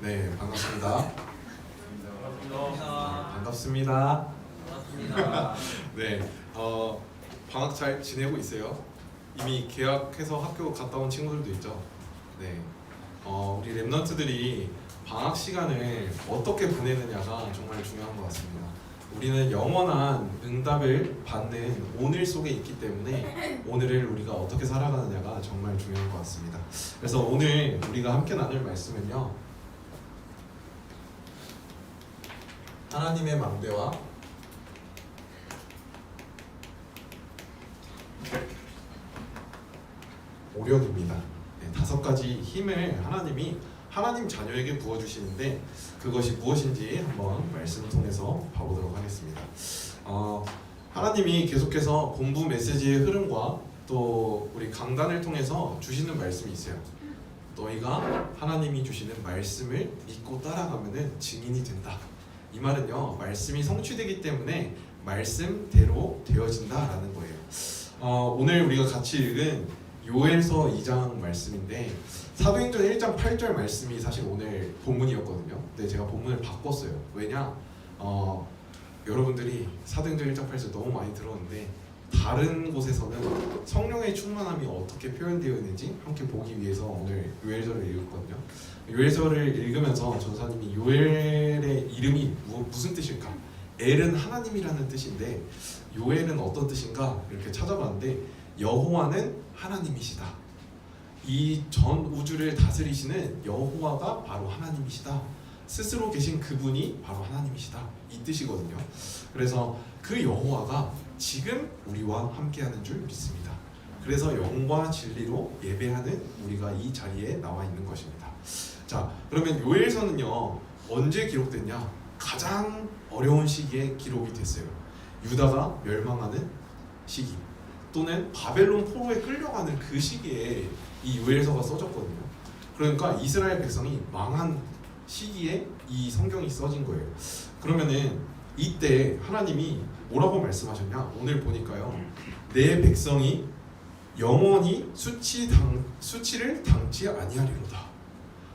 네, 반갑습니다. 반갑습니다. 반갑습니다. 네, 방학 잘 지내고 있어요? 이미 개학해서 학교 갔다 온 친구들도 있죠? 네, 우리 랩런트들이 방학 시간을 어떻게 보내느냐가 정말 중요한 것 같습니다. 우리는 영원한 응답을 받는 오늘 속에 있기 때문에 오늘을 우리가 어떻게 살아가느냐가 정말 중요한 것 같습니다. 그래서 오늘 우리가 함께 나눌 말씀은요, 하나님의 망대와 오력입니다. 네, 5가지 힘을 하나님이 하나님 자녀에게 부어주시는데 그것이 무엇인지 한번 말씀을 통해서 봐보도록 하겠습니다. 하나님이 계속해서 본부 메시지의 흐름과 또 우리 강단을 통해서 주시는 말씀이 있어요. 너희가 하나님이 주시는 말씀을 믿고 따라가면 증인이 된다. 이 말은요, 말씀이 성취되기 때문에 말씀대로 되어진다라는 거예요. 오늘 우리가 같이 읽은 요엘서 2장 말씀인데 사도행전 1장 8절 말씀이 사실 오늘 본문이었거든요. 근데 제가 본문을 바꿨어요. 왜냐? 여러분들이 사도행전 1장 8절 너무 많이 들었는데 다른 곳에서는 성령의 충만함이 어떻게 표현되어 있는지 함께 보기 위해서 오늘 요엘서를 읽었거든요. 요엘서를 읽으면서 전사님이 요엘의 이름이 무슨 뜻일까? 엘은 하나님이라는 뜻인데 요엘은 어떤 뜻인가? 이렇게 찾아봤는데 여호와는 하나님이시다. 이 전 우주를 다스리시는 여호와가 바로 하나님이시다. 스스로 계신 그분이 바로 하나님이시다. 이 뜻이거든요. 그래서 그 여호와가 지금 우리와 함께하는 줄 믿습니다. 그래서 영과 진리로 예배하는 우리가 이 자리에 나와 있는 것입니다. 자, 그러면 요엘서는요 언제 기록됐냐? 가장 어려운 시기에 기록이 됐어요. 유다가 멸망하는 시기 또는 바벨론 포로에 끌려가는 그 시기에 이 요엘서가 써졌거든요. 그러니까 이스라엘 백성이 망한 시기에 이 성경이 써진 거예요. 그러면은 이때 하나님이 뭐라고 말씀하셨냐? 오늘 보니까요, 내 백성이 영원히 수치를 당치 아니하리로다.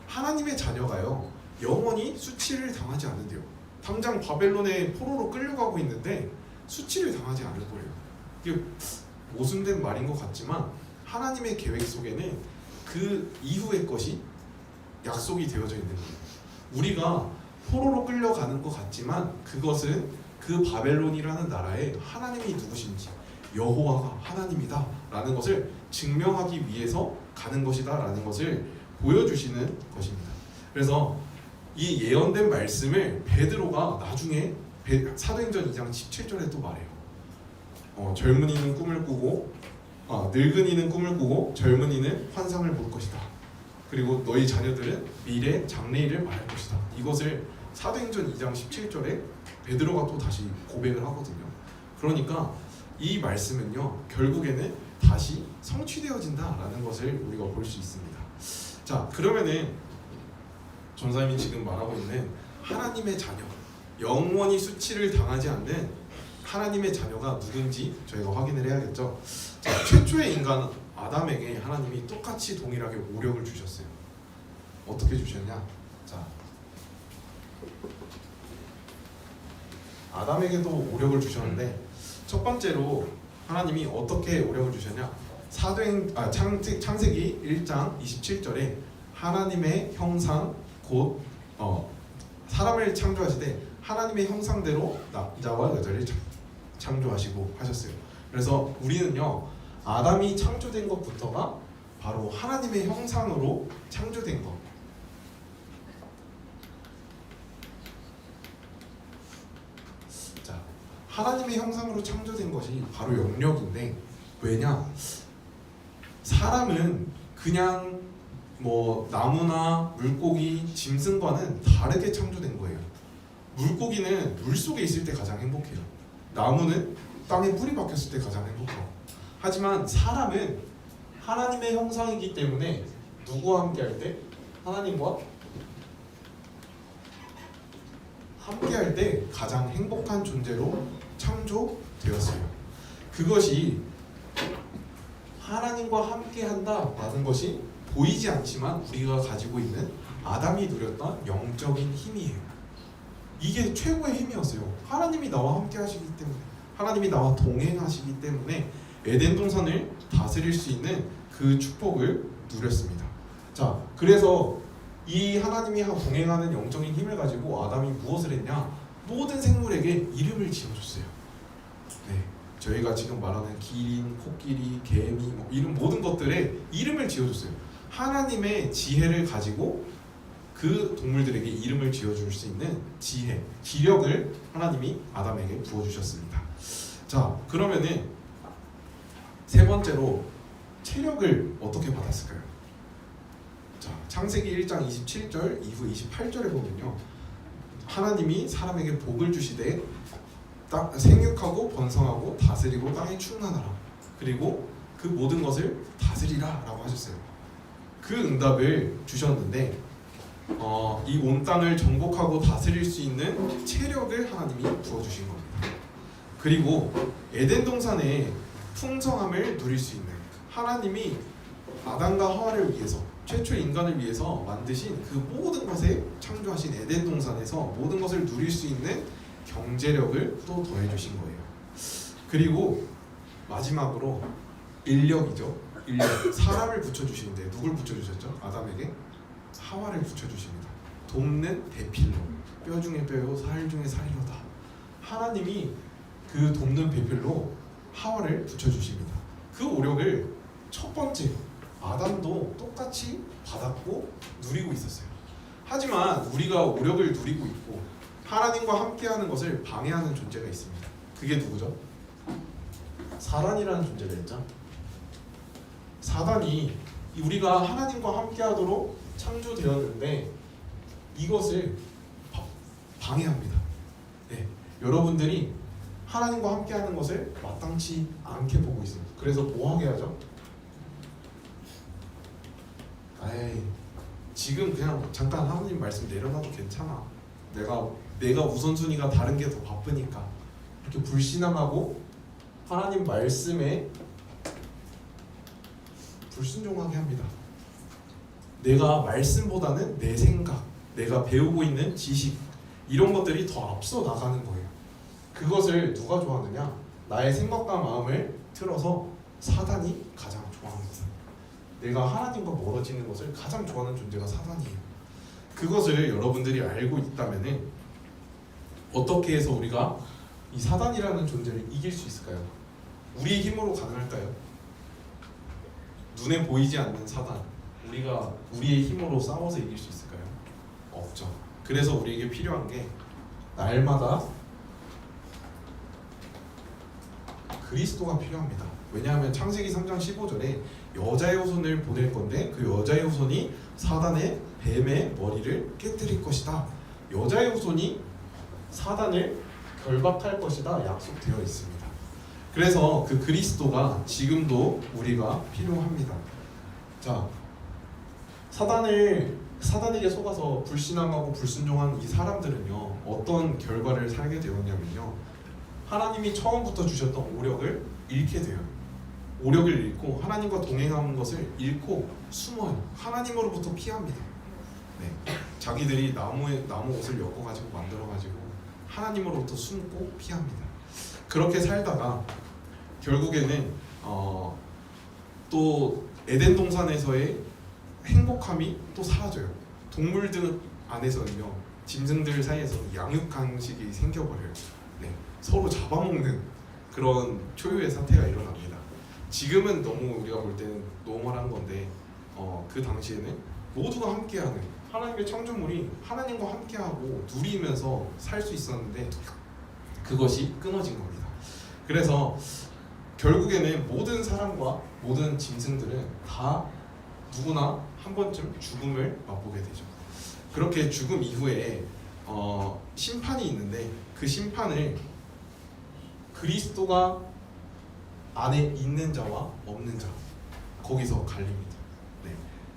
하나님의 자녀가요 영원히 수치를 당하지 않는데요. 당장 바벨론의 포로로 끌려가고 있는데 수치를 당하지 않을 거예요. 이게 모순된 말인 것 같지만 하나님의 계획 속에는 그 이후의 것이 약속이 되어져 있는 거예요. 우리가 포로로 끌려가는 것 같지만 그것은 그 바벨론이라는 나라에 하나님이 누구신지, 여호와가 하나님이다 라는 것을 증명하기 위해서 가는 것이다 라는 것을 보여주시는 것입니다. 그래서 이 예언된 말씀을 베드로가 나중에 사도행전 2장 17절에 또 말해요. 젊은이는 꿈을 꾸고 늙은이는 꿈을 꾸고 젊은이는 환상을 볼 것이다. 그리고 너희 자녀들은 미래 장래일을 말할 것이다. 이것을 사도행전 2장 17절에 베드로가 또 다시 고백을 하거든요. 그러니까 이 말씀은요 결국에는 다시 성취되어진다라는 것을 우리가 볼 수 있습니다. 자, 그러면은 전사님이 지금 말하고 있는 하나님의 자녀, 영원히 수치를 당하지 않는 하나님의 자녀가 누군지 저희가 확인을 해야겠죠. 자, 최초의 인간 아담에게 하나님이 똑같이 동일하게 오력을 주셨어요. 어떻게 주셨냐? 자, 아담에게도 오력을 주셨는데 첫 번째로 하나님이 어떻게 오력을 주셨냐? 창세기 1장 27절에 하나님의 형상 곧 사람을 창조하시되 하나님의 형상대로 남자와 여자를 창조하시고 하셨어요. 그래서 우리는요 아담이 창조된 것부터가 바로 하나님의 형상으로 창조된 것. 자, 하나님의 형상으로 창조된 것이 바로 영역인데 왜냐? 사람은 그냥 뭐 나무나 물고기, 짐승과는 다르게 창조된 거예요. 물고기는 물속에 있을 때 가장 행복해요. 나무는 땅에 뿌리 박혔을 때 가장 행복해요. 하지만 사람은 하나님의 형상이기 때문에 누구와 함께 할 때? 하나님과 함께 할 때 가장 행복한 존재로 창조되었어요. 그것이 하나님과 함께 한다라는 것이 보이지 않지만 우리가 가지고 있는 아담이 누렸던 영적인 힘이에요. 이게 최고의 힘이었어요. 하나님이 나와 함께 하시기 때문에, 하나님이 나와 동행하시기 때문에 에덴 동산을 다스릴 수 있는 그 축복을 누렸습니다. 자, 그래서 이 하나님이 동행하는 영적인 힘을 가지고 아담이 무엇을 했냐? 모든 생물에게 이름을 지어줬어요. 네, 저희가 지금 말하는 기린, 코끼리, 개미, 이런 모든 것들에 이름을 지어줬어요. 하나님의 지혜를 가지고 그 동물들에게 이름을 지어줄 수 있는 지혜, 기력을 하나님이 아담에게 부어주셨습니다. 자, 그러면은 세 번째로 체력을 어떻게 받았을까요? 자, 창세기 1장 27절 이후 28절에 보면요, 하나님이 사람에게 복을 주시되 생육하고 번성하고 다스리고 땅에 충만하라, 그리고 그 모든 것을 다스리라 라고 하셨어요. 그 응답을 주셨는데 이 온 땅을 정복하고 다스릴 수 있는 체력을 하나님이 부어주신 겁니다. 그리고 에덴 동산의 풍성함을 누릴 수 있는, 하나님이 아담과 하와를 위해서, 최초 인간을 위해서 만드신 그 모든 것에 창조하신 에덴 동산에서 모든 것을 누릴 수 있는 경제력을 또 더해주신 거예요. 그리고 마지막으로 인력이죠. 인력, 사람을 붙여주시는데 누굴 붙여주셨죠? 아담에게 하와를 붙여주십니다. 돕는 배필로, 뼈 중에 뼈요 살 중에 살이로다. 하나님이 그 돕는 배필로 하와를 붙여주십니다. 그 오력을 첫 번째 아담도 똑같이 받았고 누리고 있었어요. 하지만 우리가 오력을 누리고 있고 하나님과 함께하는 것을 방해하는 존재가 있습니다. 그게 누구죠? 사단이라는 존재가 있죠. 사단이 우리가 하나님과 함께하도록 창조되었는데 이것을 방해합니다. 네, 여러분들이 하나님과 함께하는 것을 마땅치 않게 보고 있습니다. 그래서 뭐 하게 하죠? 에이, 지금 그냥 잠깐 하나님 말씀 내려놔도 괜찮아. 내가 우선순위가 다른 게 더 바쁘니까, 이렇게 불신앙하고 하나님 말씀에 불순종하게 합니다. 내가 말씀보다는 내 생각, 내가 배우고 있는 지식, 이런 것들이 더 앞서 나가는 거예요. 그것을 누가 좋아하느냐? 나의 생각과 마음을 틀어서 사단이 가장 좋아합니다. 내가 하나님과 멀어지는 것을 가장 좋아하는 존재가 사단이에요. 그것을 여러분들이 알고 있다면 어떻게 해서 우리가 이 사단이라는 존재를 이길 수 있을까요? 우리의 힘으로 가능할까요? 눈에 보이지 않는 사단, 우리가 우리의 힘으로 싸워서 이길 수 있을까요? 없죠. 그래서 우리에게 필요한 게 날마다 그리스도가 필요합니다. 왜냐하면 창세기 3장 15절에 여자의 후손을 보낼 건데 그 여자의 후손이 사단의 뱀의 머리를 깨뜨릴 것이다. 여자의 후손이 사단을 결박할 것이다 약속되어 있습니다. 그래서 그 그리스도가 지금도 우리가 필요합니다. 자, 사단에게 속아서 불신앙하고 불순종한 이 사람들은요, 어떤 결과를 살게 되었냐면요, 하나님이 처음부터 주셨던 오력을 잃게 돼요. 오력을 잃고 하나님과 동행하는 것을 잃고 숨어요. 하나님으로부터 피합니다. 네, 자기들이 나무 옷을 엮어가지고 만들어가지고 하나님으로부터 숨고 피합니다. 그렇게 살다가 결국에는 또 에덴 동산에서의 행복함이 또 사라져요. 동물들 안에서는요, 짐승들 사이에서 양육강식이 생겨버려요. 네, 서로 잡아먹는 그런 초유의 사태가 일어납니다. 지금은 너무 우리가 볼 때는 노멀한 건데 그 당시에는 모두가 함께하는, 하나님의 창조물이 하나님과 함께하고 누리면서 살 수 있었는데 그것이 끊어진 겁니다. 그래서 결국에는 모든 사람과 모든 짐승들은 다 누구나 한 번쯤 죽음을 맛보게 되죠. 그렇게 죽음 이후에 심판이 있는데 그 심판을 그리스도가 안에 있는 자와 없는 자, 거기서 갈립니다. 네,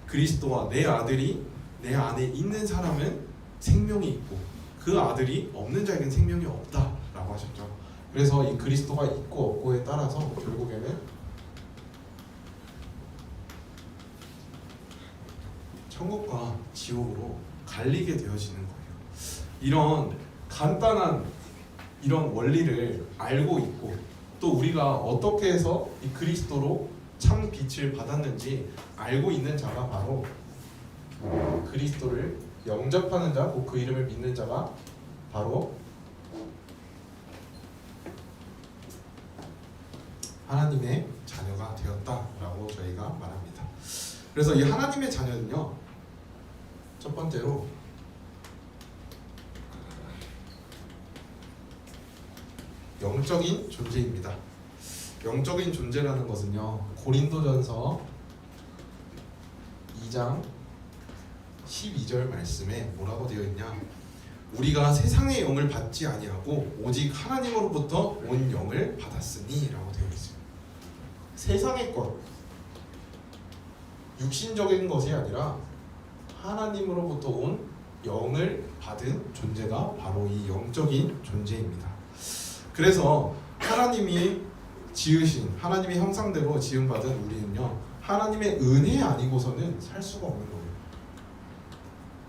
그리스도와 내 아들이 내 안에 있는 사람은 생명이 있고 그 아들이 없는 자에게는 생명이 없다라고 하셨죠. 그래서 이 그리스도가 있고 없고에 따라서 결국에는 천국과 지옥으로 갈리게 되어지는 거예요. 이런 간단한 이런 원리를 알고 있고 또 우리가 어떻게 해서 이 그리스도로 참 빛을 받았는지 알고 있는 자가 바로 그리스도를 영접하는 자, 곧 그 이름을 믿는 자가 바로 하나님의 자녀가 되었다라고 저희가 말합니다. 그래서 이 하나님의 자녀는요, 첫 번째로 영적인 존재입니다. 영적인 존재라는 것은요, 고린도전서 2장 12절 말씀에 뭐라고 되어 있냐? 우리가 세상의 영을 받지 아니하고 오직 하나님으로부터 온 영을 받았으니라고 되어 있습니다. 세상의 것, 육신적인 것이 아니라 하나님으로부터 온 영을 받은 존재가 바로 이 영적인 존재입니다. 그래서 하나님이 지으신 하나님의 형상대로 지음받은 우리는요, 하나님의 은혜 아니고서는 살 수가 없는 거예요.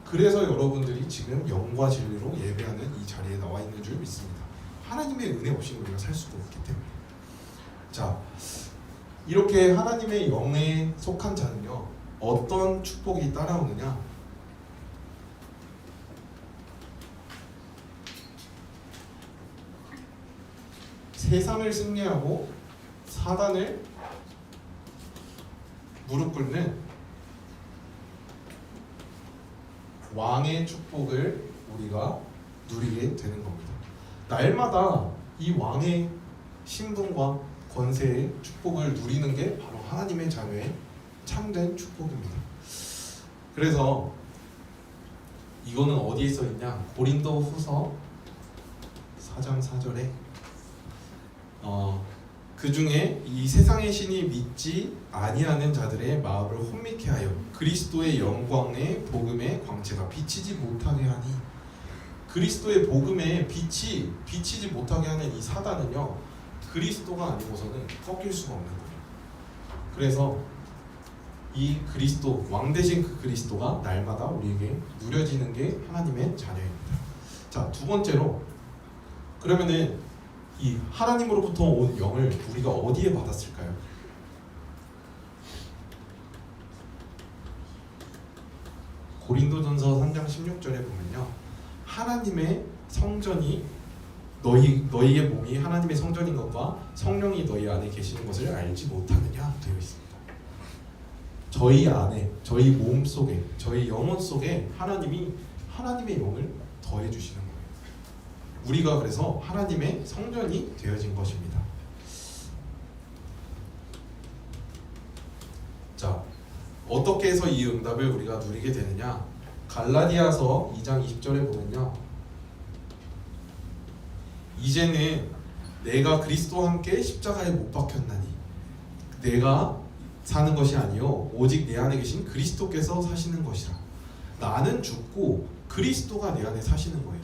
그래서 여러분들이 지금 영과 진리로 예배하는 이 자리에 나와 있는 줄 믿습니다. 하나님의 은혜 없이는 우리가 살 수가 없기 때문에. 자, 이렇게 하나님의 영에 속한 자는요, 어떤 축복이 따라오느냐? 세상을 승리하고 사단을 무릎 꿇는 왕의 축복을 우리가 누리게 되는 겁니다. 날마다 이 왕의 신분과 권세의 축복을 누리는 게 바로 하나님의 자녀의 참된 축복입니다. 그래서 이거는 어디에 써 있냐? 고린도후서 4장 4절에 그 중에 이 세상의 신이 믿지 아니하는 자들의 마음을 혼미케 하여 그리스도의 영광의 복음의 광채가 비치지 못하게 하니, 그리스도의 복음에 빛이 비치지 못하게 하는 이 사단은요, 그리스도가 아니고서는 꺾일 수가 없는 거예요. 그래서 이 그리스도, 왕 대신 그 그리스도가 날마다 우리에게 누려지는 게 하나님의 자녀입니다. 자, 두 번째로, 그러면은 이 하나님으로부터 온 영을 우리가 어디에 받았을까요? 고린도전서 3장 16절에 보면요, 하나님의 성전이 너희의 몸이 하나님의 성전인 것과 성령이 너희 안에 계시는 것을 알지 못하느냐 되어 있습니다. 저희 안에, 저희 몸 속에, 저희 영혼 속에 하나님의 영을 더해 주시는 거예요. 우리가 그래서 하나님의 성전이 되어진 것입니다. 자, 어떻게 해서 이 응답을 우리가 누리게 되느냐? 갈라디아서 2장 20절에 보면요, 이제는 내가 그리스도와 함께 십자가에 못 박혔나니 내가 사는 것이 아니요 오직 내 안에 계신 그리스도께서 사시는 것이라. 나는 죽고 그리스도가 내 안에 사시는 거예요.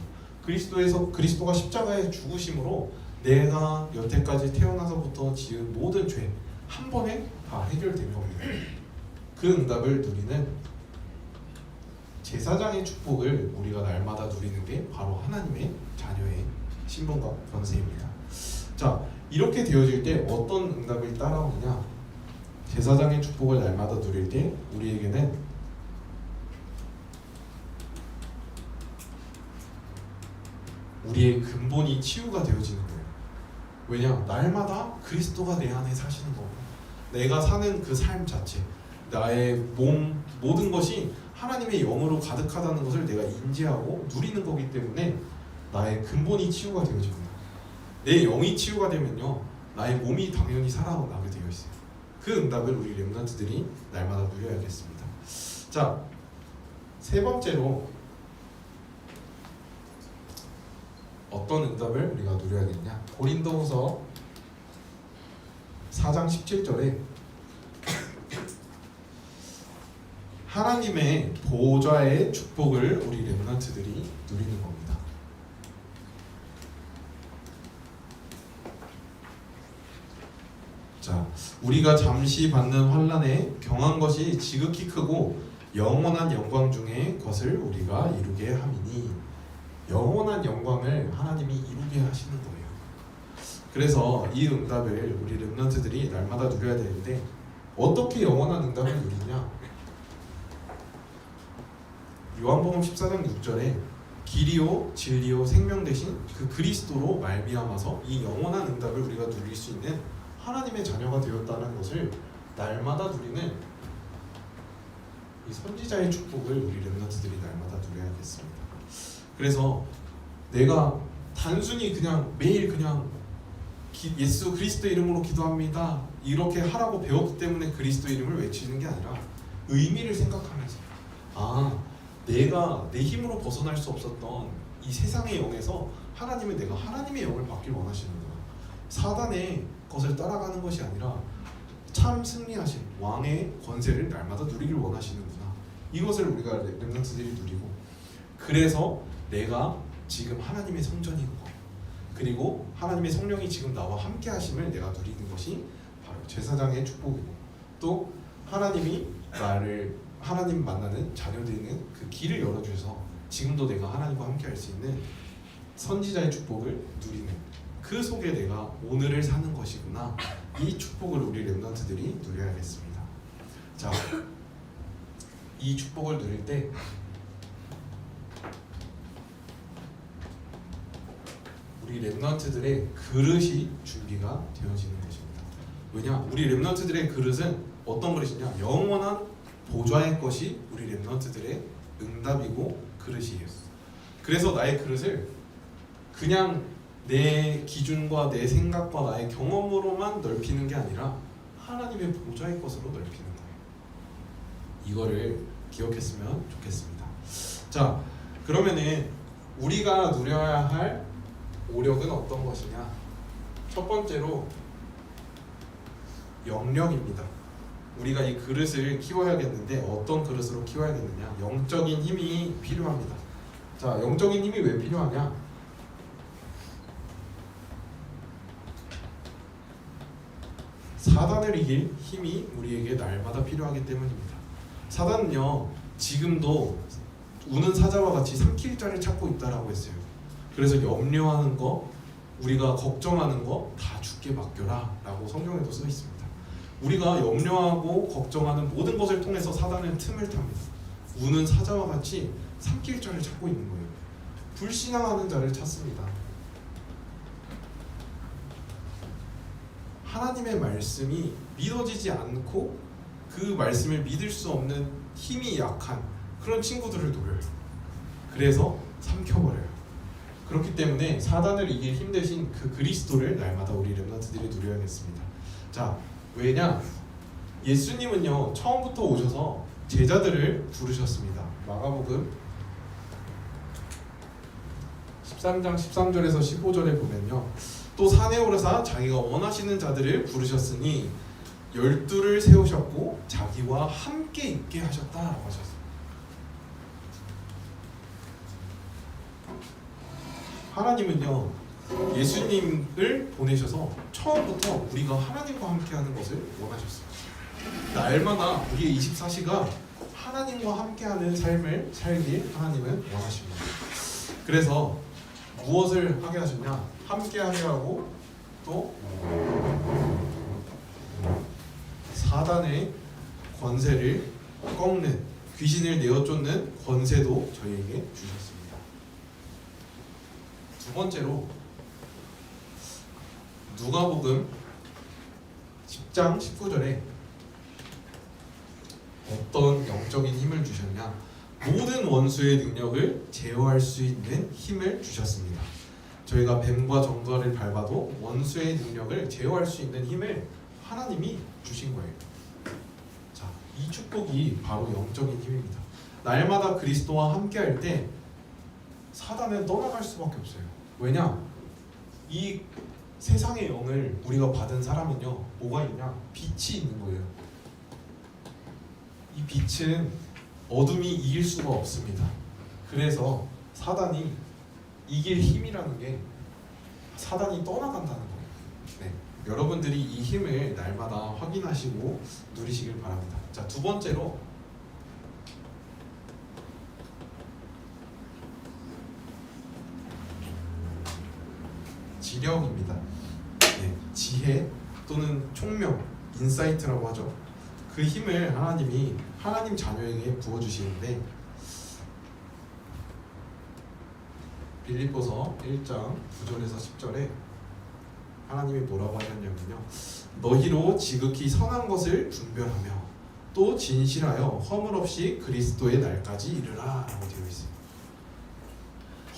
그리스도가 십자가에 죽으심으로 내가 여태까지 태어나서부터 지은 모든 죄 한 번에 다 해결된 겁니다. 그 응답을 누리는 제사장의 축복을 우리가 날마다 누리는 게 바로 하나님의 자녀의 신분과 권세입니다. 자, 이렇게 되어질 때 어떤 응답이 따라오느냐? 제사장의 축복을 날마다 누릴 때 우리에게는 우리의 근본이 치유가 되어지는 거예요. 왜냐? 날마다 그리스도가 내 안에 사시는 거고, 내가 사는 그 삶 자체, 나의 몸, 모든 것이 하나님의 영으로 가득하다는 것을 내가 인지하고 누리는 거기 때문에 나의 근본이 치유가 되어집니다. 내 영이 치유가 되면요, 나의 몸이 당연히 살아나게 되어 있어요. 그 응답을 우리 렘넌트들이 날마다 누려야겠습니다. 자, 세 번째로 어떤 응답을 우리가 누려야겠냐? 고린도후서 4장 17절에 하나님의 보좌의 축복을 우리 렘넌트들이 누리는 겁니다. 자, 우리가 잠시 받는 환난에 경한 것이 지극히 크고 영원한 영광 중에 것을 우리가 이루게 함이니 영원한 영광을 하나님이 이루게 하시는 거예요. 그래서 이 응답을 우리 렘넌트들이 날마다 누려야 되는데 어떻게 영원한 응답을 누리냐? 요한복음 14장 6절에 길이요 진리요 생명 되신 그 그리스도로 말미암아서 이 영원한 응답을 우리가 누릴 수 있는 하나님의 자녀가 되었다는 것을 날마다 누리는 이 선지자의 축복을 우리 렘넌트들이 날마다 누려야겠습니다. 그래서 내가 단순히 그냥 매일 그냥 예수 그리스도 이름으로 기도합니다 이렇게 하라고 배웠기 때문에 그리스도 이름을 외치는 게 아니라 의미를 생각하면서 내가 내 힘으로 벗어날 수 없었던 이 세상의 영에서 하나님은 내가 하나님의 영을 받길 원하시는구나. 사단의 것을 따라가는 것이 아니라 참 승리하신 왕의 권세를 날마다 누리길 원하시는구나. 이것을 우리가 렘넌트들이 누리고, 그래서 내가 지금 하나님의 성전인 것, 그리고 하나님의 성령이 지금 나와 함께 하심을 내가 누리는 것이 바로 제사장의 축복이고, 또 하나님이 나를 하나님 만나는 자녀 되는 그 길을 열어주셔서 지금도 내가 하나님과 함께 할 수 있는 선지자의 축복을 누리는 그 속에 내가 오늘을 사는 것이구나. 이 축복을 우리 렘넌트들이 누려야겠습니다. 자, 이 축복을 누릴 때 우리 렘넌트들의 그릇이 준비가 되어지는 것입니다. 왜냐? 우리 렘넌트들의 그릇은 어떤 그릇이냐? 영원한 보좌의 것이 우리 렘넌트들의 응답이고 그릇이에요. 그래서 나의 그릇을 그냥 내 기준과 내 생각과 나의 경험으로만 넓히는 게 아니라 하나님의 보좌의 것으로 넓히는 거예요. 이거를 기억했으면 좋겠습니다. 자, 그러면은 우리가 누려야 할 오력은 어떤 것이냐? 첫 번째로 영력입니다. 우리가 이 그릇을 키워야겠는데 어떤 그릇으로 키워야겠느냐? 영적인 힘이 필요합니다. 자, 영적인 힘이 왜 필요하냐? 사단을 이길 힘이 우리에게 날마다 필요하기 때문입니다. 사단은요, 지금도 우는 사자와 같이 삼킬 자를 찾고 있다라고 했어요. 그래서 염려하는 거, 우리가 걱정하는 거 다 주께 맡겨라 라고 성경에도 써 있습니다. 우리가 염려하고 걱정하는 모든 것을 통해서 사단은 틈을 탑니다. 우는 사자와 같이 삼킬 자를 찾고 있는 거예요. 불신앙하는 자를 찾습니다. 하나님의 말씀이 믿어지지 않고 그 말씀을 믿을 수 없는 힘이 약한 그런 친구들을 노려요. 그래서 삼켜버려요. 그렇기 때문에 사단을 이길 힘 대신 그 그리스도를 날마다 우리 렘넌트들이 누려야겠습니다. 자, 왜냐? 예수님은요, 처음부터 오셔서 제자들을 부르셨습니다. 마가복음 13장 13절에서 15절에 보면요, 또 산에 오르사 자기가 원하시는 자들을 부르셨으니 12를 세우셨고 자기와 함께 있게 하셨다라고 하셨어요. 하나님은요, 예수님을 보내셔서 처음부터 우리가 하나님과 함께하는 것을 원하셨어요. 날마다 우리의 24시가 하나님과 함께하는 삶을 살길 하나님은 원하십니다. 그래서 무엇을 하게 하셨냐? 함께하게 하고 또 사단의 권세를 꺾는, 귀신을 내어쫓는 권세도 저희에게 주셨습니다. 두 번째로 누가복음 10장 19절에 어떤 영적인 힘을 주셨냐? 모든 원수의 능력을 제어할 수 있는 힘을 주셨습니다. 저희가 뱀과 정갈을 밟아도 원수의 능력을 제어할 수 있는 힘을 하나님이 주신 거예요. 자, 이 축복이 바로 영적인 힘입니다. 날마다 그리스도와 함께할 때 사단은 떠나갈 수밖에 없어요. 왜냐? 이 세상의 영을 우리가 받은 사람은요, 뭐가 있냐? 빛이 있는 거예요. 이 빛은 어둠이 이길 수가 없습니다. 그래서 사단이 이길 힘이라는 게 사단이 떠나간다는 거예요. 네, 여러분들이 이 힘을 날마다 확인하시고 누리시길 바랍니다. 자, 두 번째로 지력입니다. 네, 지혜 또는 총명, 인사이트라고 하죠. 그 힘을 하나님이 하나님 자녀에게 부어주시는데 빌립보서 1장 9절에서 10절에 하나님이 뭐라고 하셨냐면요, 너희로 지극히 선한 것을 분별하며 또 진실하여 허물 없이 그리스도의 날까지 이르라 라고 되어 있습니다.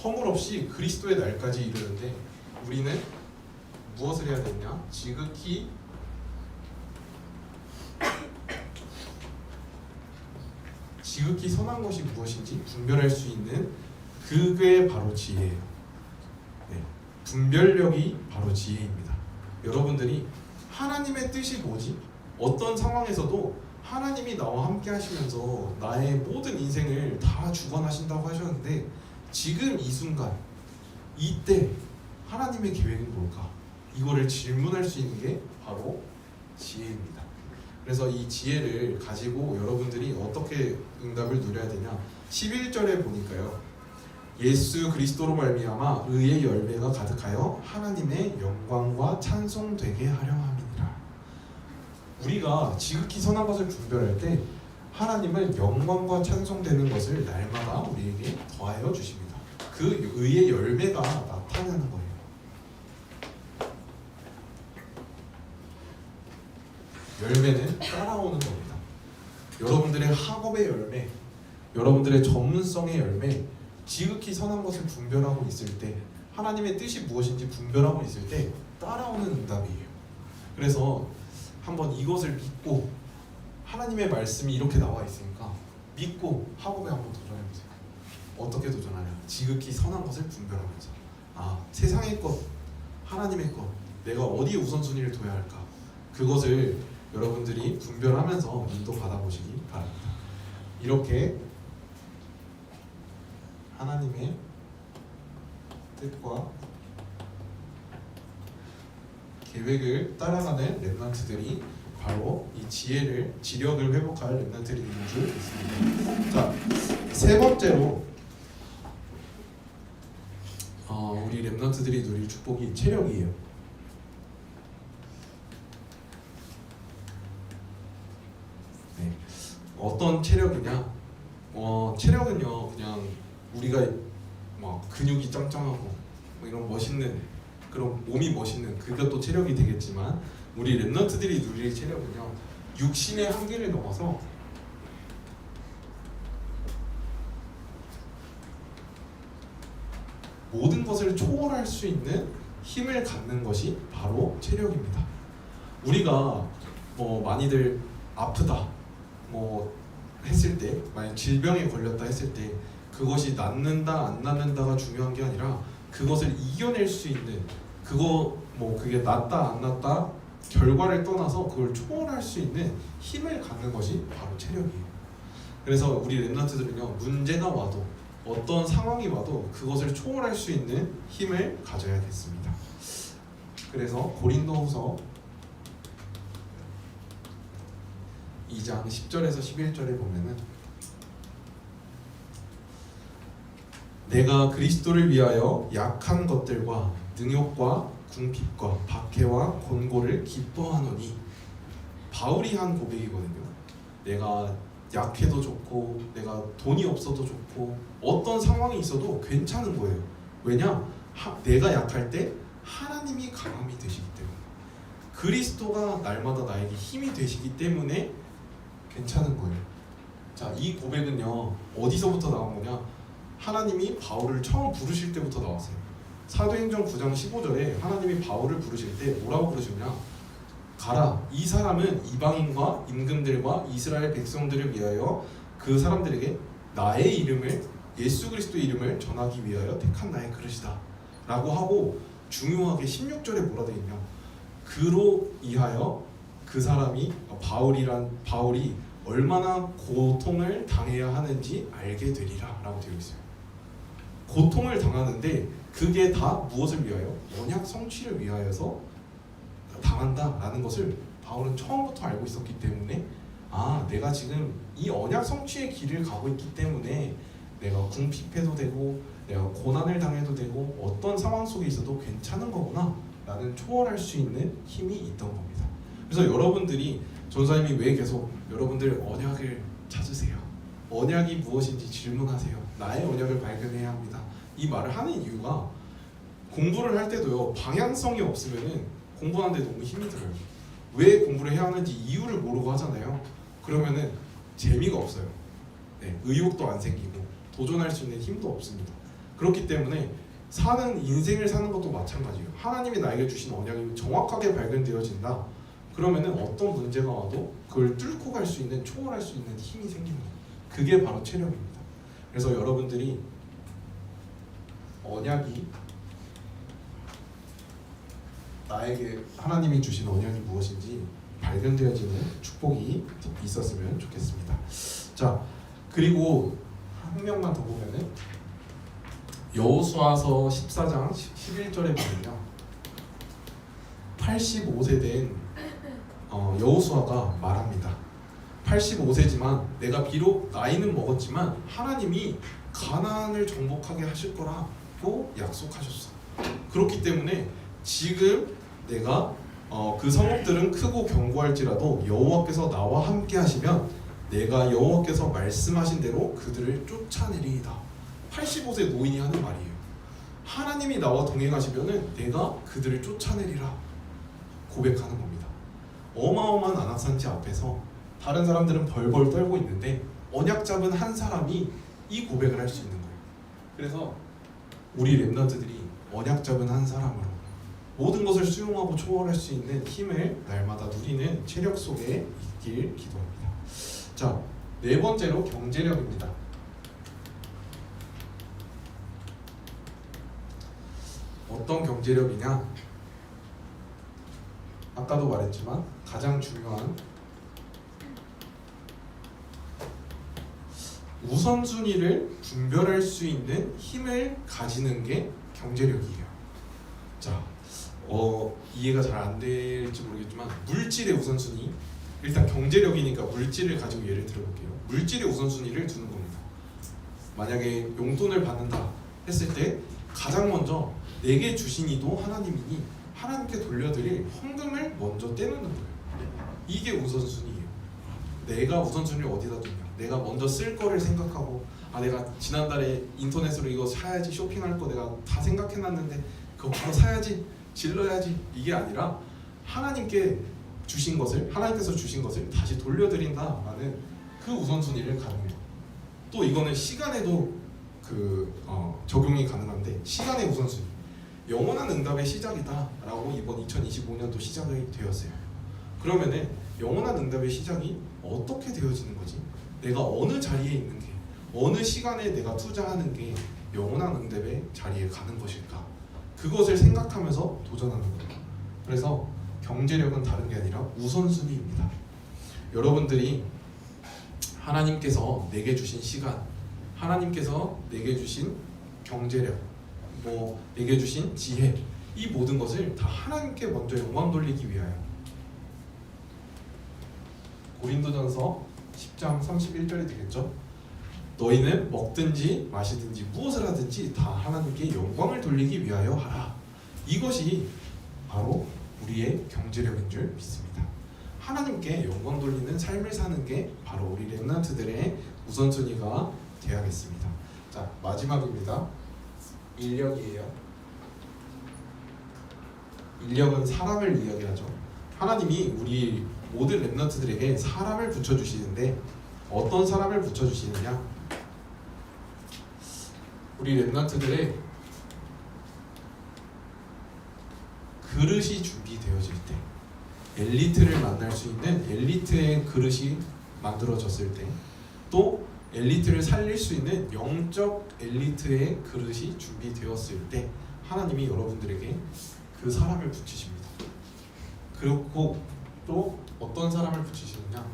허물 없이 그리스도의 날까지 이르는데 우리는 무엇을 해야 되냐? 지극히 선한 것이 무엇인지 분별할 수 있는 그게 바로 지혜예요. 네, 분별력이 바로 지혜입니다. 여러분들이 하나님의 뜻이 뭐지? 어떤 상황에서도 하나님이 나와 함께 하시면서 나의 모든 인생을 다 주관하신다고 하셨는데 지금 이 순간 이때 하나님의 계획은 뭘까? 이거를 질문할 수 있는 게 바로 지혜입니다. 그래서 이 지혜를 가지고 여러분들이 어떻게 응답을 누려야 되냐? 11절에 보니까요, 예수 그리스도로 말미암아 의의 열매가 가득하여 하나님의 영광과 찬송되게 하려 함이니라. 우리가 지극히 선한 것을 분별할 때 하나님은 영광과 찬송되는 것을 날마다 우리에게 더하여 주십니다. 그 의의 열매가 나타나는 거예요. 열매는 따라오는 겁니다. 여러분들의 학업의 열매, 여러분들의 전문성의 열매, 지극히 선한 것을 분별하고 있을 때, 하나님의 뜻이 무엇인지 분별하고 있을 때 따라오는 응답이에요. 그래서 한번 이것을 믿고, 하나님의 말씀이 이렇게 나와 있으니까 믿고 학업에 한번 도전해보세요. 어떻게 도전하냐? 지극히 선한 것을 분별하면서, 세상의 것, 하나님의 것, 내가 어디에 우선순위를 둬야 할까? 그것을 여러분들이 분별하면서 인도 받아보시기 바랍니다. 이렇게 하나님의 뜻과 계획을 따라가는 렘넌트들이 바로 이 지력을 회복할 렘넌트들이 있는 줄 믿습니다. 자, 세 번째로 우리 렘넌트들이 누릴 축복이 체력이에요. 어떤 체력이냐? 체력은요, 그냥 우리가 막 근육이 짱짱하고 이런 멋있는, 그런 몸이 멋있는 그것도 체력이 되겠지만, 우리 렘넌트들이 누릴 체력은요, 육신의 한계를 넘어서 모든 것을 초월할 수 있는 힘을 갖는 것이 바로 체력입니다. 우리가 많이들 아프다 했을 때, 만약 질병에 걸렸다 했을 때 그것이 낫는다 안 낫는다가 중요한 게 아니라 그것을 이겨낼 수 있는, 그게 낫다 안 낫다 결과를 떠나서 그걸 초월할 수 있는 힘을 갖는 것이 바로 체력이에요. 그래서 우리 렘넌트들은요, 문제가 와도 어떤 상황이 와도 그것을 초월할 수 있는 힘을 가져야겠습니다. 그래서 고린도후서 2장 10절에서 11절에 보면은, 내가 그리스도를 위하여 약한 것들과 능욕과 궁핍과 박해와 곤고를 기뻐하노니, 바울이 한 고백이거든요. 내가 약해도 좋고 내가 돈이 없어도 좋고 어떤 상황이 있어도 괜찮은 거예요. 왜냐? 내가 약할 때 하나님이 강함이 되시기 때문에, 그리스도가 날마다 나에게 힘이 되시기 때문에 괜찮은 거예요. 자, 이 고백은요, 어디서부터 나온 거냐? 하나님이 바울을 처음 부르실 때부터 나왔어요. 사도행전 9장 15절에 하나님이 바울을 부르실 때 뭐라고 부르셨냐? 가라, 이 사람은 이방인과 임금들과 이스라엘 백성들을 위하여 그 사람들에게 나의 이름을, 예수 그리스도의 이름을 전하기 위하여 택한 나의 그릇이다 라고 하고, 중요하게 16절에 뭐라 되어 있냐? 그로 인하여 그 사람이, 바울이 얼마나 고통을 당해야 하는지 알게 되리라 라고 되어 있어요. 고통을 당하는데 그게 다 무엇을 위하여? 언약 성취를 위하여서 당한다라는 것을 바울은 처음부터 알고 있었기 때문에, 내가 지금 이 언약 성취의 길을 가고 있기 때문에 내가 궁핍해도 되고 내가 고난을 당해도 되고 어떤 상황 속에 있어도 괜찮은 거구나 라는 초월할 수 있는 힘이 있던 겁니다. 그래서 여러분들이 전사님이 왜 계속 여러분들 언약을 찾으세요, 언약이 무엇인지 질문하세요, 나의 언약을 발견해야 합니다, 이 말을 하는 이유가 공부를 할 때도요, 방향성이 없으면은 공부하는데 너무 힘이 들어요. 왜 공부를 해야 하는지 이유를 모르고 하잖아요. 그러면은 재미가 없어요. 네, 의욕도 안 생기고 도전할 수 있는 힘도 없습니다. 그렇기 때문에 사는 인생을 사는 것도 마찬가지예요. 하나님이 나에게 주신 언약이 정확하게 발견되어진다. 그러면은 어떤 문제가 와도 그걸 뚫고 갈 수 있는, 초월할 수 있는 힘이 생깁니다. 그게 바로 체력입니다. 그래서 여러분들이 언약이 나에게 하나님이 주신 언약이 무엇인지 발견되어지는 축복이 있었으면 좋겠습니다. 자, 그리고 한 명만 더 보면은 여호수아서 14장 11절에 보면요, 85세 된 여호수아가 말합니다. 85세지만 내가 비록 나이는 먹었지만 하나님이 가나안을 정복하게 하실 거라고 약속하셨어. 그렇기 때문에 지금 내가 그 성읍들은 크고 견고할지라도 여호와께서 나와 함께 하시면 내가 여호와께서 말씀하신 대로 그들을 쫓아내리이다. 85세 노인이 하는 말이에요. 하나님이 나와 동행하시면은 내가 그들을 쫓아내리라 고백하는 겁니다. 어마어마한 안악산지 앞에서 다른 사람들은 벌벌 떨고 있는데 언약 잡은 한 사람이 이 고백을 할 수 있는 거예요. 그래서 우리 렘넌트들이 언약 잡은 한 사람으로 모든 것을 수용하고 초월할 수 있는 힘을 날마다 누리는 체력 속에 있길 기도합니다. 자, 네 번째로 경제력입니다. 어떤 경제력이냐? 아까도 말했지만 가장 중요한 우선순위를 분별할 수 있는 힘을 가지는 게 경제력이에요. 자, 이해가 잘 안 될지 모르겠지만 물질의 우선순위, 일단 경제력이니까 물질을 가지고 예를 들어볼게요. 물질의 우선순위를 두는 겁니다. 만약에 용돈을 받는다 했을 때 가장 먼저 내게 주신 이도 하나님이니 하나님께 돌려드릴 헌금을 먼저 떼놓는 거예요. 이게 우선순위예요. 내가 우선순위를 어디다 두냐, 내가 먼저 쓸 거를 생각하고, 내가 지난달에 인터넷으로 이거 사야지, 쇼핑할 거 내가 다 생각해놨는데 그거 바로 사야지, 질러야지, 이게 아니라 하나님께 주신 것을, 하나님께서 주신 것을 다시 돌려드린다라는 그 우선순위를 가능해요. 또 이거는 시간에도 적용이 가능한데, 시간의 우선순위, 영원한 응답의 시작이다라고 이번 2025년도 시작이 되었어요. 그러면은 영원한 응답의 시작이 어떻게 되어지는 거지? 내가 어느 자리에 있는 게, 어느 시간에 내가 투자하는 게 영원한 응답의 자리에 가는 것일까? 그것을 생각하면서 도전하는 거예요. 그래서 경제력은 다른 게 아니라 우선순위입니다. 여러분들이 하나님께서 내게 주신 시간, 하나님께서 내게 주신 경제력, 내게 주신 지혜, 이 모든 것을 다 하나님께 먼저 영광 돌리기 위하여, 고린도전서 10장 31절이 되겠죠. 너희는 먹든지 마시든지 무엇을 하든지 다 하나님께 영광을 돌리기 위하여 하라. 이것이 바로 우리의 경제력인 줄 믿습니다. 하나님께 영광 돌리는 삶을 사는 게 바로 우리 렘넌트들의 우선순위가 되어야겠습니다. 자, 마지막입니다. 인력이에요. 인력은 사람을 이야기하죠. 하나님이 우리 모든 렘넌트들에게 사람을 붙여주시는데 어떤 사람을 붙여주시느냐? 우리 렘넌트들의 그릇이 준비되어질 때, 엘리트를 만날 수 있는 엘리트의 그릇이 만들어졌을 때, 또 엘리트를 살릴 수 있는 영적 엘리트의 그릇이 준비되었을 때 하나님이 여러분들에게 그 사람을 붙이십니다. 그리고 또 어떤 사람을 붙이시느냐?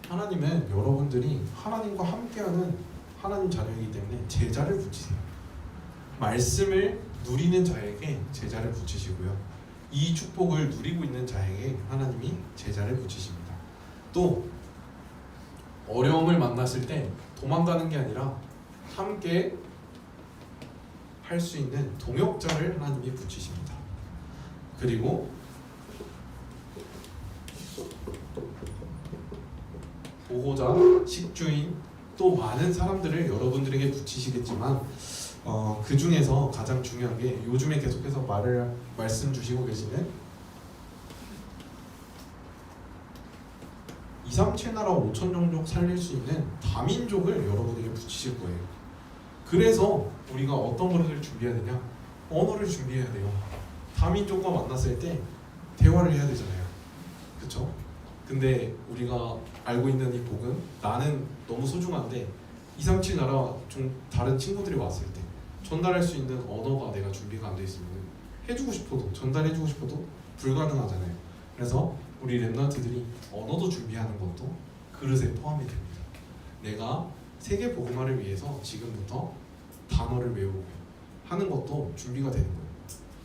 하나님은 여러분들이 하나님과 함께하는 하나님 자녀이기 때문에 제자를 붙이세요. 말씀을 누리는 자에게 제자를 붙이시고요, 이 축복을 누리고 있는 자에게 하나님이 제자를 붙이십니다. 또 어려움을 만났을 때 도망가는 게 아니라 함께 할 수 있는 동역자를 하나님이 붙이십니다. 그리고 보호자, 식주인, 또 많은 사람들을 여러분들에게 붙이시겠지만 그 중에서 가장 중요한 게 요즘에 계속해서 말씀 주시고 계시는 237 나라 5천 종족 살릴 수 있는 다민족을 여러분에게 붙이실 거예요. 그래서 우리가 어떤 것을 준비해야 되냐? 언어를 준비해야 돼요. 다민족과 만났을 때 대화를 해야 되잖아요. 그렇죠? 근데 우리가 알고 있는 이 복음, 나는 너무 소중한데 237 나라 좀 다른 친구들이 왔을 때 전달할 수 있는 언어가 내가 준비가 안 돼 있으면 해주고 싶어도, 전달해주고 싶어도 불가능하잖아요. 그래서 우리 랩런트들이 언어도 준비하는 것도 그릇에 포함이 됩니다. 내가 세계 복음화를 위해서 지금부터 단어를 외우고 하는 것도 준비가 되는 거예요.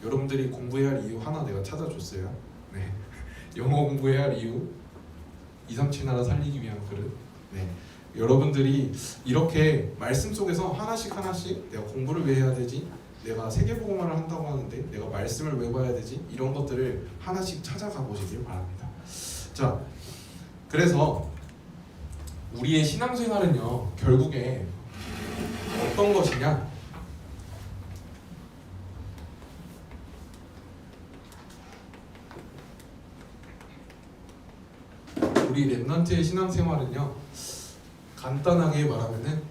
여러분들이 공부해야 할 이유 하나 내가 찾아줬어요. 네, 영어 공부해야 할 이유 237 나라 살리기 위한 그릇. 네, 여러분들이 이렇게 말씀 속에서 하나씩 내가 공부를 왜 해야 되지? 내가 세계 복음화를 한다고 하는데 내가 말씀을 왜 봐야 되지? 이런 것들을 하나씩 찾아가 보시길 바랍니다. 자, 그래서 우리의 신앙생활은요 결국에 어떤 것이냐? 우리 랩런트의 신앙생활은요 간단하게 말하면은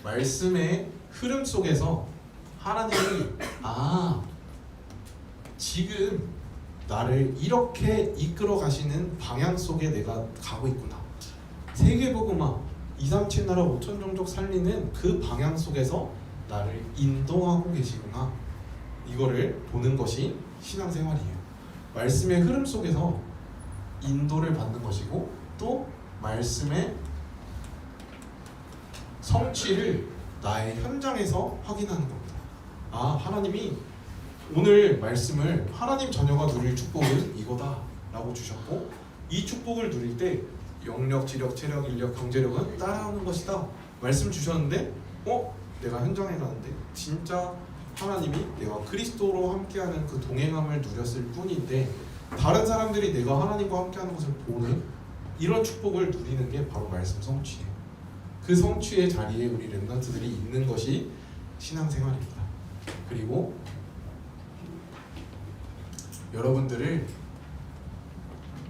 말씀의 흐름 속에서 하나님이 지금 나를 이렇게 이끌어 가시는 방향 속에 내가 가고 있구나. 세계복음화 237 나라 5천 종족 살리는 그 방향 속에서 나를 인도하고 계시구나. 이거를 보는 것이 신앙생활이에요. 말씀의 흐름 속에서 인도를 받는 것이고 또 말씀의 성취를 나의 현장에서 확인하는 겁니다. 하나님이 오늘 말씀을 하나님 자녀가 누릴 축복은 이거다 라고 주셨고 이 축복을 누릴 때 영력, 지력, 체력, 인력, 경제력은 따라오는 것이다 말씀 주셨는데 내가 현장에 가는데 진짜 하나님이 내가 그리스도로 함께하는 그 동행함을 누렸을 뿐인데 다른 사람들이 내가 하나님과 함께하는 것을 보는 이런 축복을 누리는 게 바로 말씀 성취예요. 그 성취의 자리에 우리 랩런트들이 있는 것이 신앙생활입니다. 그리고 여러분들을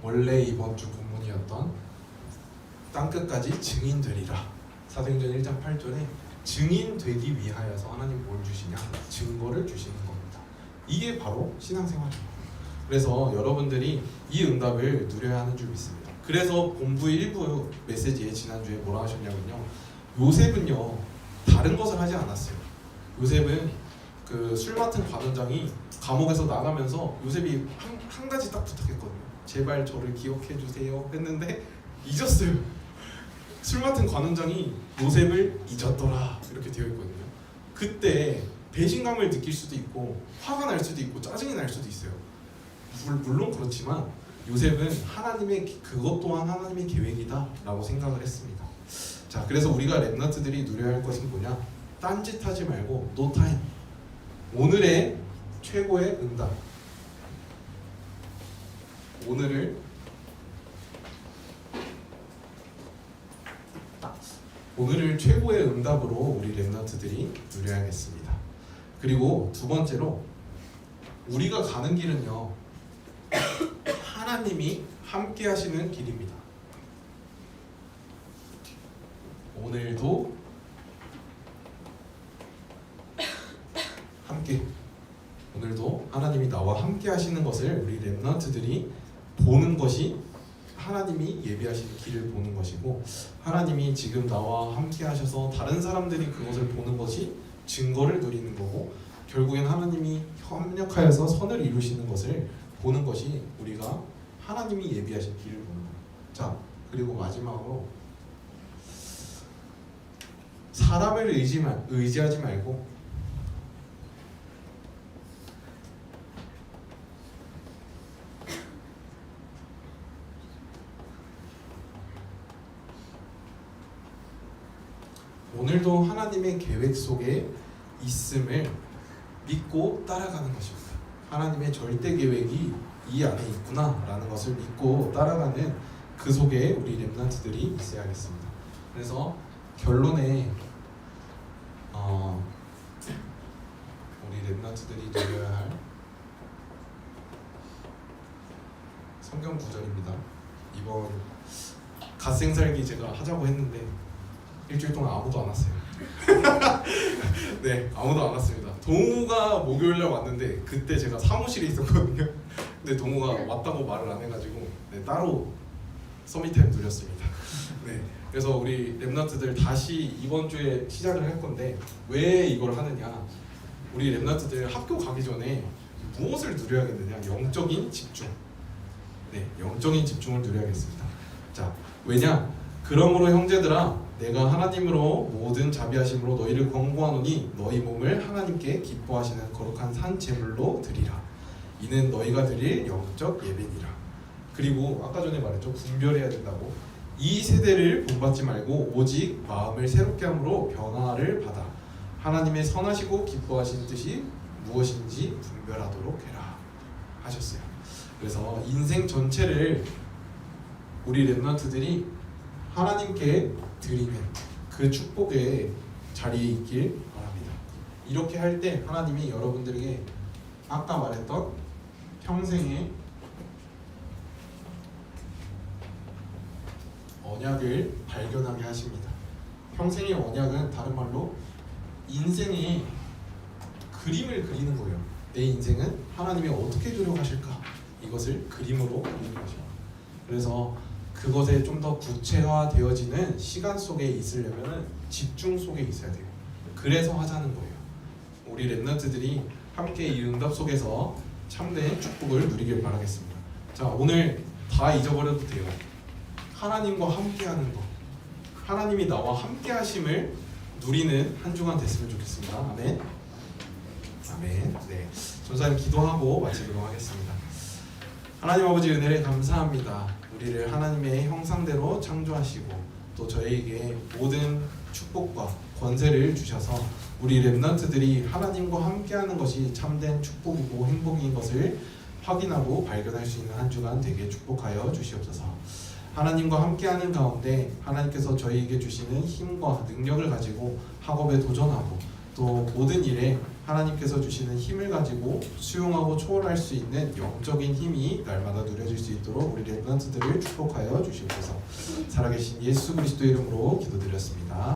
원래 이번 주 본문이었던 땅끝까지 증인되리라 사도행전 1장 8절에 증인되기 위하여서 하나님 뭘 주시냐? 증거를 주시는 겁니다. 이게 바로 신앙생활입니다. 그래서 여러분들이 이 응답을 누려야 하는 줄 믿습니다. 그래서 본부 1부 메시지에 지난주에 뭐라 하셨냐면요 요셉은요 다른 것을 하지 않았어요. 요셉은 그 술 맡은 관원장이 감옥에서 나가면서 요셉이 한 가지 딱 부탁했거든요. 제발 저를 기억해 주세요 했는데 잊었어요. 술 맡은 관원장이 요셉을 잊었더라 이렇게 되어 있거든요. 그때 배신감을 느낄 수도 있고 화가 날 수도 있고 짜증이 날 수도 있어요. 물론 그렇지만 요셉은 하나님의 그것 또한 하나님의 계획이다 라고 생각을 했습니다. 자, 그래서 우리가 랩런트들이 누려야 할 것은 뭐냐? 딴짓하지 말고 노타임, 오늘의 최고의 응답, 오늘을 최고의 응답으로 우리 랩런트들이 누려야겠습니다. 그리고 두 번째로 우리가 가는 길은요 하나님이 함께 하시는 길입니다. 오늘도 오늘도 하나님이 나와 함께 하시는 것을 우리 랩런트들이 보는 것이 하나님이 예비하시는 길을 보는 것이고 하나님이 지금 나와 함께 하셔서 다른 사람들이 그것을 보는 것이 증거를 누리는 거고 결국엔 하나님이 협력하여서 선을 이루시는 것을 보는 것이 우리가 하나님이 예비하신 길을 보는 거예요. 자, 그리고 마지막으로 사람을 의지하지 말고 오늘도 하나님의 계획 속에 있음을 믿고 따라가는 것입니다. 하나님의 절대 계획이 이 안에 있구나라는 것을 믿고 따라가는 그 속에 우리 렘넌트들이 있어야겠습니다. 그래서 결론에 우리 렘넌트들이 누려야 할 성경 구절입니다. 이번 갓생살기 제가 하자고 했는데 일주일 동안 아무도 안 왔어요. 네, 아무도 안 왔습니다. 동우가 목요일날 왔는데 그때 제가 사무실에 있었거든요. 근데 동우가 왔다고 말을 안 해가지고 네, 따로 서밋타임 누렸습니다. 네, 그래서 우리 렘넌트들 다시 이번 주에 시작을 할 건데 왜 이걸 하느냐? 우리 렘넌트들 학교 가기 전에 무엇을 누려야겠느냐? 영적인 집중. 네, 영적인 집중을 누려야겠습니다. 자, 왜냐? 그러므로 형제들아, 내가 하나님으로 모든 자비하심으로 너희를 권고하노니 너희 몸을 하나님께 기뻐하시는 거룩한 산 제물로 드리라. 이는 너희가 드릴 영적 예배니라. 그리고 아까 전에 말했죠, 분별해야 된다고. 이 세대를 본받지 말고 오직 마음을 새롭게 함으로 변화를 받아 하나님의 선하시고 기뻐하신 뜻이 무엇인지 분별하도록 해라 하셨어요. 그래서 인생 전체를 우리 렘넌트들이 하나님께 드리는 그 축복의 자리에 있길 바랍니다. 이렇게 할 때 하나님이 여러분들에게 아까 말했던 평생의 언약을 발견하게 하십니다. 평생의 언약은 다른 말로 인생의 그림을 그리는 거예요. 내 인생은 하나님이 어떻게 노력하실까? 이것을 그림으로 그리는 것이죠. 그래서 그것에 좀 더 구체화되어지는 시간 속에 있으려면 집중 속에 있어야 돼요. 그래서 하자는 거예요. 우리 렘넌트들이 함께 이 응답 속에서 참된 축복을 누리길 바라겠습니다. 자, 오늘 다 잊어버려도 돼요. 하나님과 함께하는 것, 하나님이 나와 함께하심을 누리는 한 주간 됐으면 좋겠습니다. 아멘. 아멘. 네, 전사님 기도하고 마치도록 하겠습니다. 하나님 아버지 은혜를 감사합니다. 우리를 하나님의 형상대로 창조하시고 또 저희에게 모든 축복과 권세를 주셔서 우리 렘넌트들이 하나님과 함께하는 것이 참된 축복이고 행복인 것을 확인하고 발견할 수 있는 한 주간 되게 축복하여 주시옵소서. 하나님과 함께하는 가운데 하나님께서 저희에게 주시는 힘과 능력을 가지고 학업에 도전하고 또 모든 일에 하나님께서 주시는 힘을 가지고 수용하고 초월할 수 있는 영적인 힘이 날마다 누려질 수 있도록 우리 렘넌트들을 축복하여 주시옵소서. 살아계신 예수 그리스도 이름으로 기도드렸습니다.